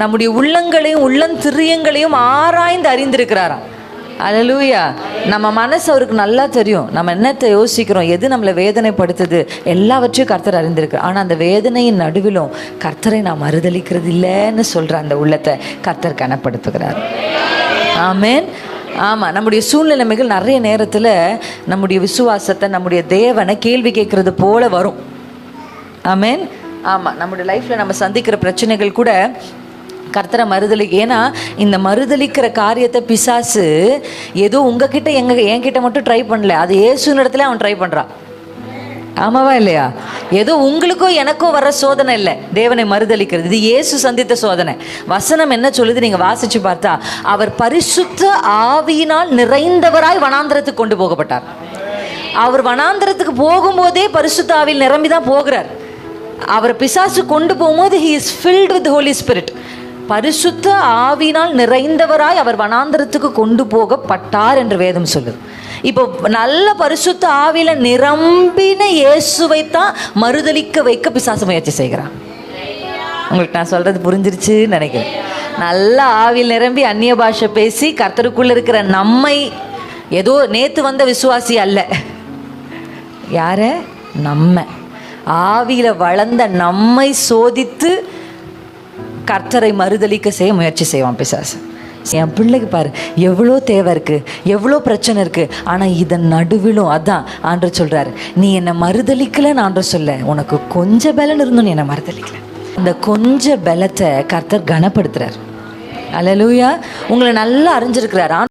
நம்முடைய உள்ளங்களையும் உள்ளந்திரியங்களையும் ஆராய்ந்து அறிந்திருக்கிறாராம். அல்லேலூயா. நம்ம மனசு அவருக்கு நல்லா தெரியும். நம்ம என்னத்தை யோசிக்கிறோம், எது நம்மளை வேதனைப்படுத்துது, எல்லாவற்றையும் கர்த்தர் அறிந்திருக்கு. ஆனால் அந்த வேதனையின் நடுவிலும் கர்த்தரை நாம் மறுதலிக்கிறது இல்லைன்னு சொல்கிற அந்த உள்ளத்தை கர்த்தர் கனப்படுத்துகிறார். ஆமென். ஆமாம், நம்முடைய சூழ்நிலைமைகள் நிறைய நேரத்தில் நம்முடைய விசுவாசத்தை, நம்முடைய தேவனை கேள்வி கேட்குறது போல வரும். ஆமென். ஆமாம், நம்முடைய லைஃப்பில் நம்ம சந்திக்கிற பிரச்சனைகள் கூட கர்த்தரை ஏன்னா இந்த மறுதலிக்கிற காரியத்தை பிசாசு ஏதோ உங்ககிட்ட என்கிட்ட மட்டும் ட்ரை பண்ணல, அது இயேசுவின் இடத்துல அவன் ட்ரை பண்ணுறான். ஆமாவா இல்லையா? ஏதோ உங்களுக்கோ எனக்கோ வர்ற சோதனை இல்லை தேவனை மறுதலிக்கிறது, இது இயேசு சந்தித்த சோதனை. வசனம் என்ன சொல்லுது நீங்கள் வாசிச்சு பார்த்தா, அவர் பரிசுத்த ஆவியினால் நிறைந்தவராய் வனாந்திரத்துக்கு கொண்டு போகப்பட்டார். அவர் வனாந்திரத்துக்கு போகும்போதே பரிசுத்த ஆவியில் நிரம்பி தான் போகிறார். அவர் பிசாசு கொண்டு போகும்போது he is filled with the Holy Spirit. பரிசுத்த ஆவியினால் நிறைந்தவராய் அவர் வனாந்திரத்துக்கு கொண்டு போகப்பட்டார் என்று வேதம் சொல்லுது. இப்போ நல்ல பரிசுத்த ஆவியில நிரம்பின இயேசுவைத்தான் மறுதலிக்க வைக்க பிசாசு முயற்சி செய்கிறான். உங்களுக்கு நான் சொல்றது புரிஞ்சிருச்சுன்னு நினைக்கிறேன். நல்ல ஆவியில் நிரம்பி அந்நிய பாஷை பேசி கர்த்தருக்குள்ள இருக்கிற நம்மை, ஏதோ நேத்து வந்த விசுவாசி அல்ல, யார நம்ம ஆவியில வளர்ந்த நம்மை சோதித்து கர்த்தரை மறுதலிக்க செய்ய முயற்சி செய்வான் பிசாசு. என் பிள்ளைக்கு பாரு எவ்வளோ தேவை இருக்குது, எவ்வளோ பிரச்சனை இருக்குது, ஆனால் இதன் நடுவிலும் அதான் ஆண்டவர் சொல்கிறாரு, நீ என்னை மறுதலிக்கலைன்னு ஆண்டவர் சொல்ல, உனக்கு கொஞ்சம் பலன் இருந்தும் நீ என்னை மறுதலிக்கல. அந்த கொஞ்ச பலத்தை கர்த்தர் கனப்படுத்துறார். அல்லேலூயா. உங்களை நல்லா அறிஞ்சிருக்கிறார்.